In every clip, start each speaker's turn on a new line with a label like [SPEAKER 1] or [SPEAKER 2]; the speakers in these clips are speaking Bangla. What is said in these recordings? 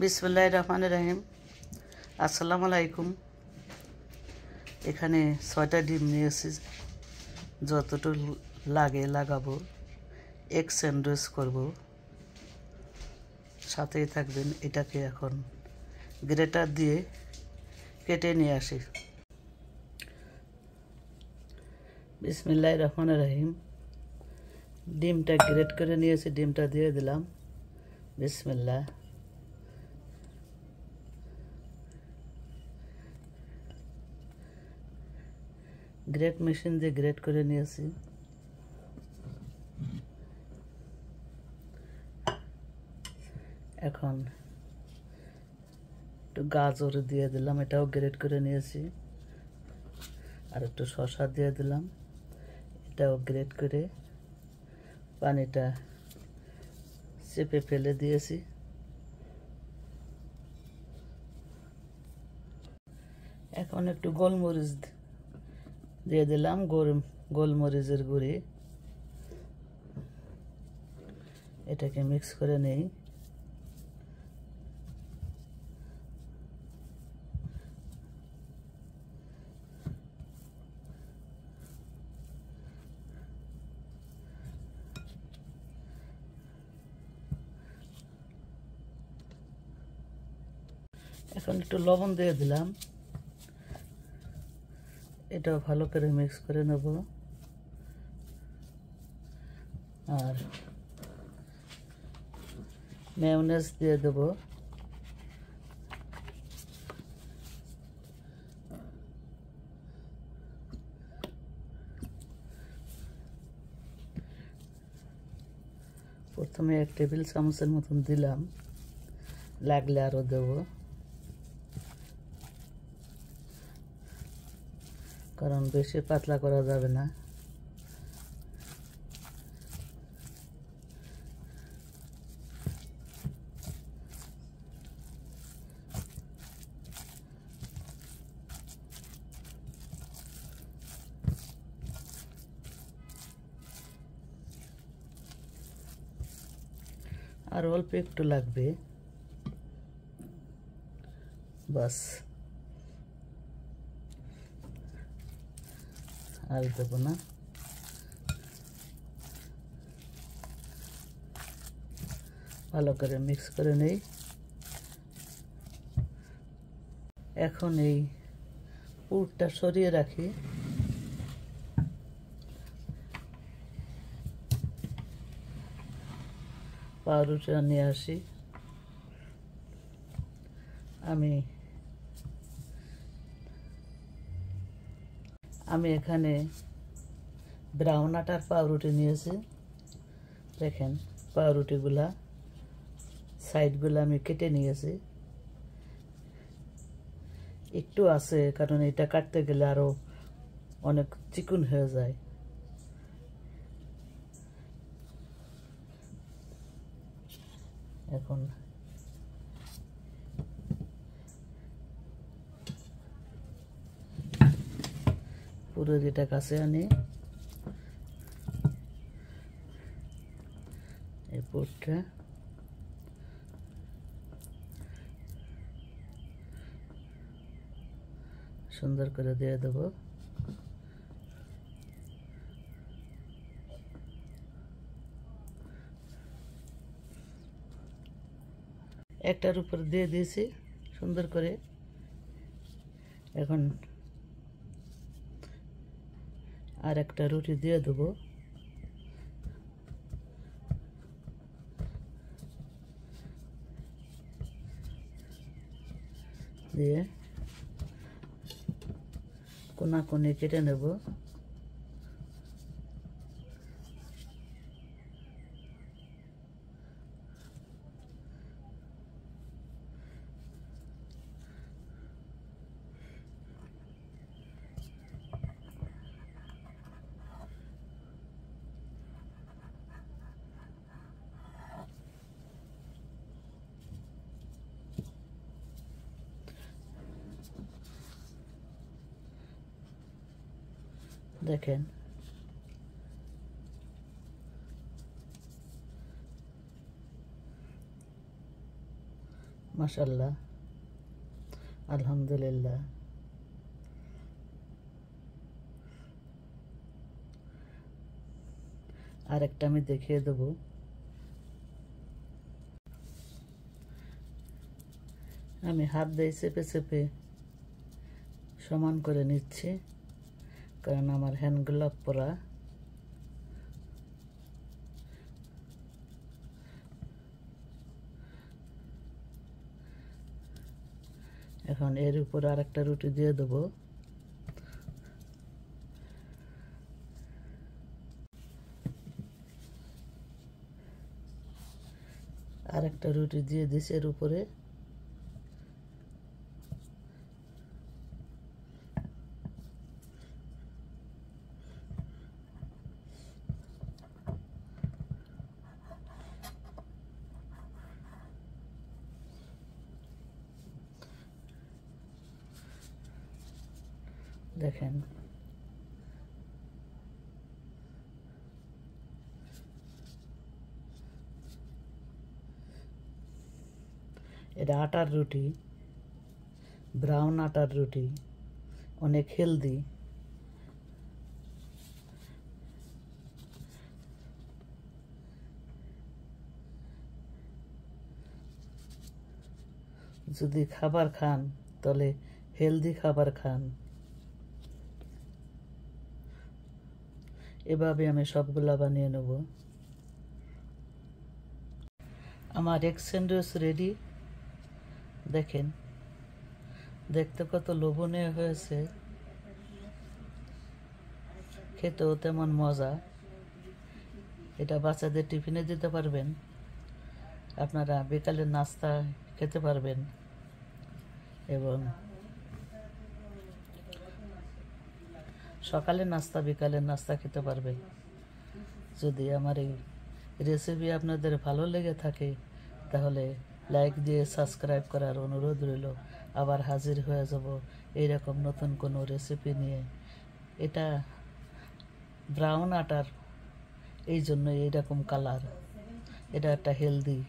[SPEAKER 1] বিসমিল্লাহির রহমানির রহিম। আসসালামু আলাইকুম। এখানে 6টা ডিম নিয়েছি, যতটুকু লাগে লাগাবো। এগ স্যান্ডউইচ করব, সাথেই থাকবেন। এটাকে এখন গ্রেটার দিয়ে কেটে নিয়ে আসি। বিসমিল্লাহির রহমানির রহিম। ডিমটা গ্রেট করে নিয়েছি, ডিমটা দিয়ে দিলাম। বিসমিল্লাহ। গ্রেট মেশিন দিয়ে গ্রেট করে নিয়েছি। এখন একটু গাজর দিয়ে দিলাম, এটাও গ্রেট করে নিয়েছি। আর একটু শসা দিয়ে দিলাম, এটাও গ্রেট করে পানিটা চেপে ফেলে দিয়েছি। এখন একটু গোলমরিচ দিয়ে দিলাম, গোলমরিচের গুঁড়ি। এটাকে মিক্স করে নেই। এখন একটু লবণ দিয়ে দিলাম, এটাও ভালো করে মিক্স করে নেব। আর মেয়োনেজ দিয়ে দেব। প্রথমে 1 টেবিল চামচের মতন দিলাম, লাগলে আরও দেব, কারণ বেশি পাতলা করা যাবে না। আর অল্প একটু লাগবে, বাস। আর দেবো না। ভালো করে মিক্স করে নেই। এখন এই পুরটা সরিয়ে রাখি। পাউরুটিটা নিয়ে আসি। আমি এখানে ব্রাউন আটার পাউরুটি নিয়েছি। দেখেন, পাউরুটিগুলা সাইডগুলো আমি কেটে নিয়েছি। একটু আছে, কারণ এটা কাটতে গেলে আরো অনেক চিকন হয়ে যায়। এখন পুরো যেটা কাছে আনি, এই পুরটা সুন্দর করে দিয়ে দেব। একটার উপর দিয়ে দিয়েছি সুন্দর করে। এখন আর একটা রুটি দিয়ে দেবো। দিয়ে কোনা কেটে নেব। দেখেন, মাশাআল্লাহ, আলহামদুলিল্লাহ। আরেকটা আমি দেখিয়ে দেব। আমি হাত দিয়ে চেপে চেপে সমান করে নিচ্ছি, কারণ আমার হ্যান্ড গ্লাভ পরা। এখন এর উপর আরেকটা রুটি দিয়ে দেব। আরেকটা রুটি দিয়ে দিছি এর উপরে। দেখেন, এটা আটার রুটি, ব্রাউন আটার রুটি, অনেক হেলদি। যদি খাবার খান তাহলে হেলদি খাবার খান। এভাবে আমি সবগুলা বানিয়ে নেব। আমার এগ স্যান্ডউইচ রেডি। দেখেন, দেখতে কত লোভনীয় হয়েছে, খেতেও তেমন মজা। এটা বাচ্চাদের টিফিনে দিতে পারবেন, আপনারা বিকালের নাস্তা খেতে পারবেন, এবং সকালে নাস্তা বিকালের নাস্তা খেতে পারবেন। যদি আমার এই রেসিপি আপনাদের ভালো লেগে থাকে তাহলে লাইক দিয়ে সাবস্ক্রাইব করার অনুরোধ রইল। আবার হাজির হয়ে যাব এইরকম নতুন কোনো রেসিপি নিয়ে। এটা ব্রাউন আটার, এই জন্য এইরকম কালার। এটা একটা হেলদি,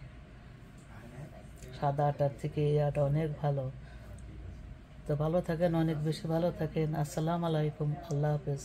[SPEAKER 1] সাদা আটার থেকে এই আটা অনেক ভালো। তো ভালো থাকেন, অনেক বেশি ভালো থাকেন। আসসালামু আলাইকুম, আল্লাহ হাফেজ।